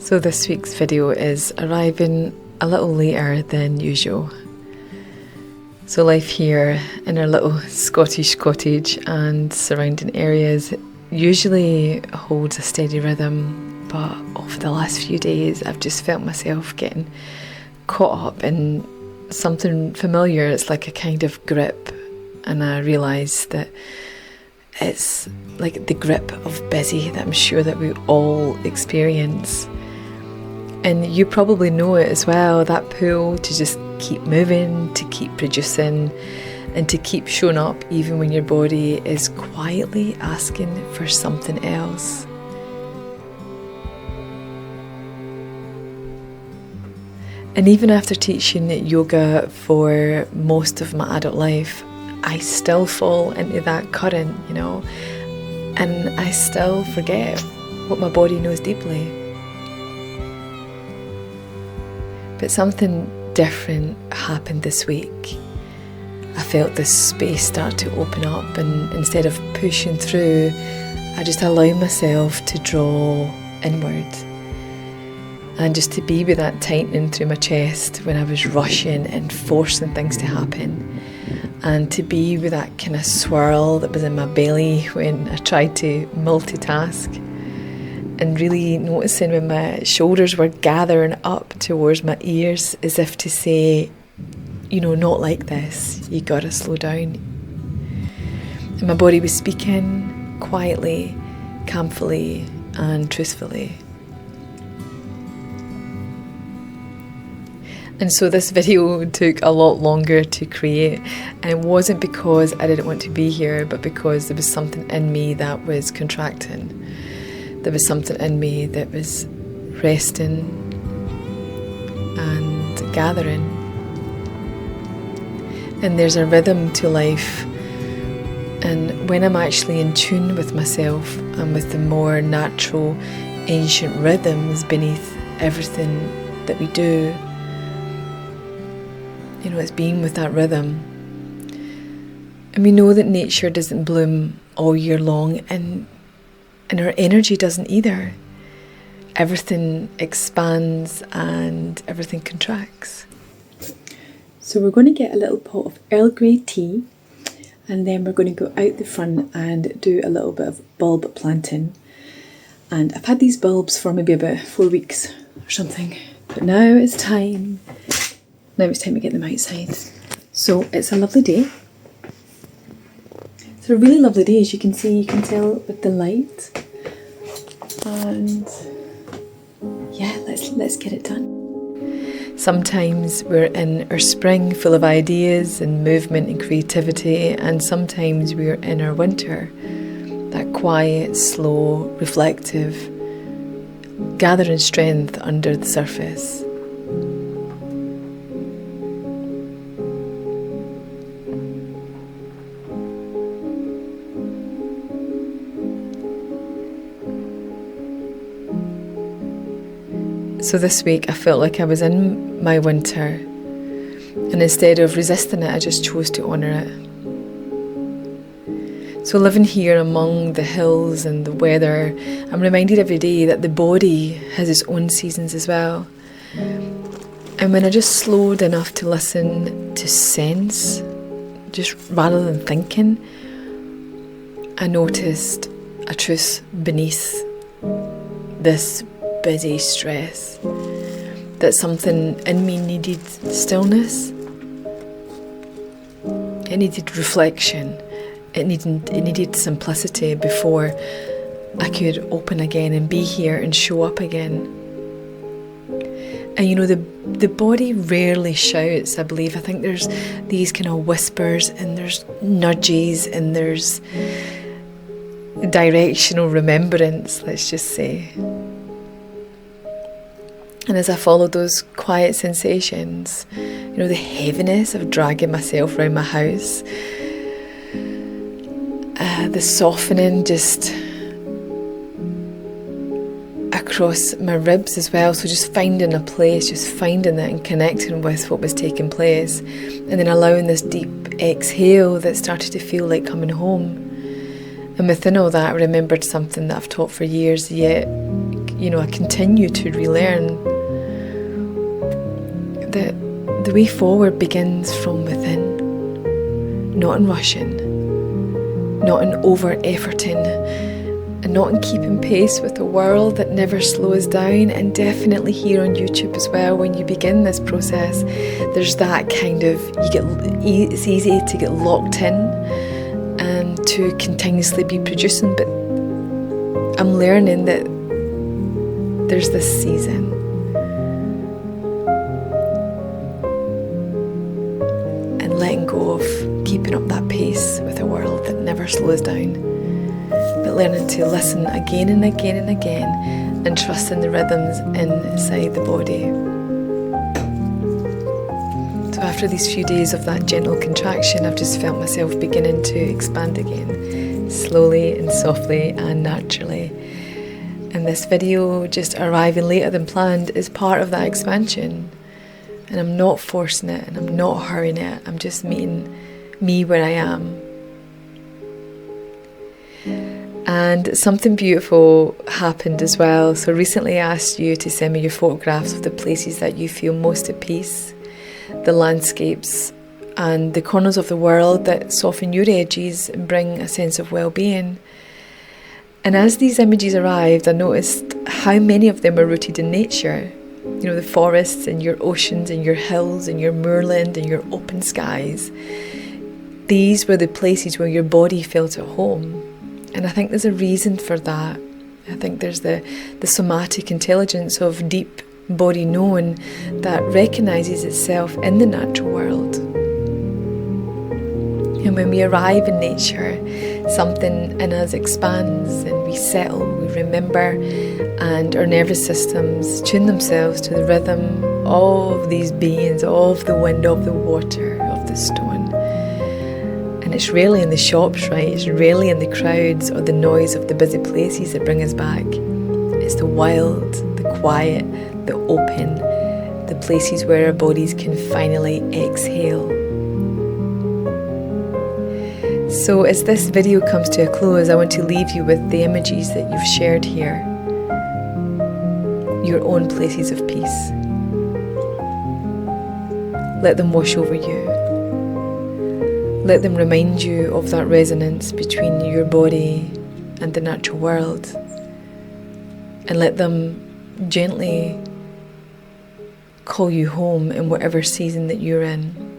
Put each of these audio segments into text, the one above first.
So this week's video is arriving a little later than usual. So life here in our little Scottish cottage and surrounding areas usually holds a steady rhythm, but over the last few days I've just felt myself getting caught up in something familiar. It's like a kind of grip, and I realised that it's like the grip of busy that I'm sure that we all experience. And you probably know it as well, that pull to just keep moving, to keep producing, and to keep showing up even when your body is quietly asking for something else. And even after teaching yoga for most of my adult life, I still fall into that current, and I still forget what my body knows deeply. But something different happened this week. I felt this space start to open up, and instead of pushing through, I just allowed myself to draw inward. And just to be with that tightening through my chest when I was rushing and forcing things to happen. And to be with that kind of swirl that was in my belly when I tried to multitask. And really noticing when my shoulders were gathering up towards my ears, as if to say, not like this, you gotta slow down. And my body was speaking quietly, calmly, and truthfully. And so this video took a lot longer to create, and it wasn't because I didn't want to be here, but because there was something in me that was contracting. There was something in me that was resting and gathering. And there's a rhythm to life. And when I'm actually in tune with myself and with the more natural, ancient rhythms beneath everything that we do, it's being with that rhythm. And we know that nature doesn't bloom all year long, and our energy doesn't either. Everything expands and everything contracts. So we're going to get a little pot of Earl Grey tea, and then we're going to go out the front and do a little bit of bulb planting. And I've had these bulbs for maybe about 4 weeks or something, but now it's time to get them outside. So it's a lovely day. It's a really lovely day, as you can see. You can tell with the light. And yeah, let's get it done. Sometimes we're in our spring full of ideas and movement and creativity, and sometimes we're in our winter, that quiet, slow, reflective, gathering strength under the surface. So this week I felt like I was in my winter, and instead of resisting it, I just chose to honour it. So living here among the hills and the weather, I'm reminded every day that the body has its own seasons as well. And when I just slowed enough to listen, to sense, just rather than thinking, I noticed a truth beneath this busy stress, that something in me needed stillness, it needed reflection, it needed simplicity before I could open again and be here and show up again. And the body rarely shouts, I believe. I think there's these kind of whispers, and there's nudges, and there's directional remembrance, let's just say. And as I followed those quiet sensations, the heaviness of dragging myself around my house, the softening just across my ribs as well. So just finding a place, just finding it and connecting with what was taking place, and then allowing this deep exhale that started to feel like coming home. And within all that, I remembered something that I've taught for years, yet I continue to relearn that the way forward begins from within, not in rushing, not in over-efforting, and not in keeping pace with a world that never slows down. And definitely here on YouTube as well, when you begin this process, there's that kind of, it's easy to get locked in and to continuously be producing, but I'm learning that there's this season. And letting go of keeping up that pace with a world that never slows down, but learning to listen again and again and again and trust in the rhythms inside the body. So after these few days of that gentle contraction, I've just felt myself beginning to expand again, slowly and softly and naturally. And this video, just arriving later than planned, is part of that expansion. And I'm not forcing it and I'm not hurrying it. I'm just meeting me where I am. And something beautiful happened as well. So recently I asked you to send me your photographs of the places that you feel most at peace, the landscapes and the corners of the world that soften your edges and bring a sense of well-being. And as these images arrived, I noticed how many of them are rooted in nature. The forests and your oceans and your hills and your moorland and your open skies. These were the places where your body felt at home. And I think there's a reason for that. I think there's the somatic intelligence of deep body knowing that recognises itself in the natural world. And when we arrive in nature, something in us expands and we settle, we remember, and our nervous systems tune themselves to the rhythm of these beings, of the wind, of the water, of the stone. And it's rarely in the shops, right? It's rarely in the crowds or the noise of the busy places that bring us back. It's the wild, the quiet, the open, the places where our bodies can finally exhale. So as this video comes to a close, I want to leave you with the images that you've shared here. Your own places of peace. Let them wash over you. Let them remind you of that resonance between your body and the natural world. And let them gently call you home in whatever season that you're in.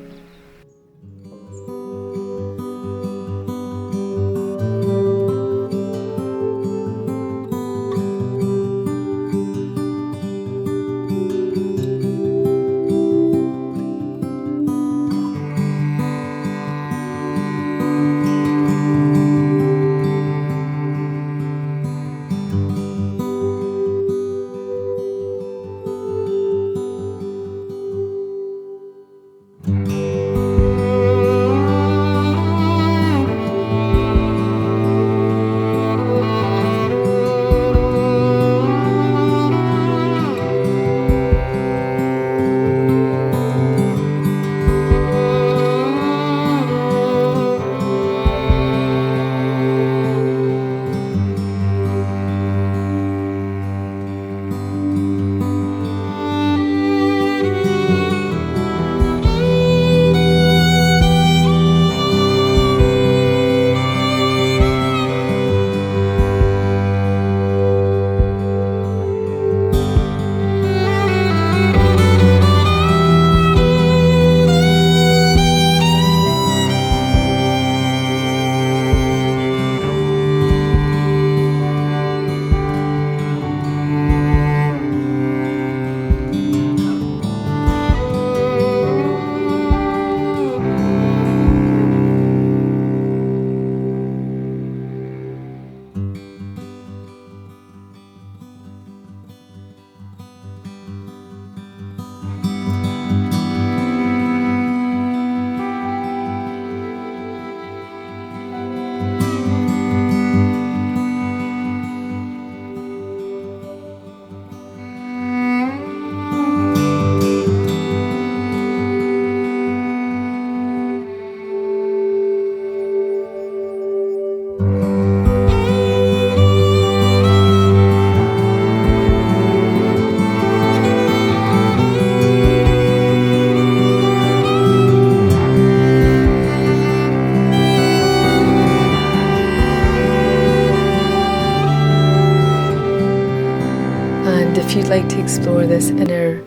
if you'd like to explore this inner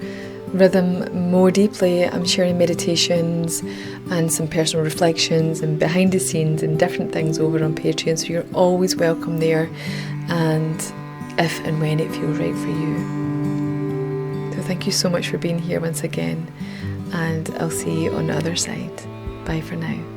rhythm more deeply, I'm sharing meditations and some personal reflections and behind the scenes and different things over on Patreon, so you're always welcome there, and if and when it feels right for you. So thank you so much for being here once again, and I'll see you on the other side. Bye for now.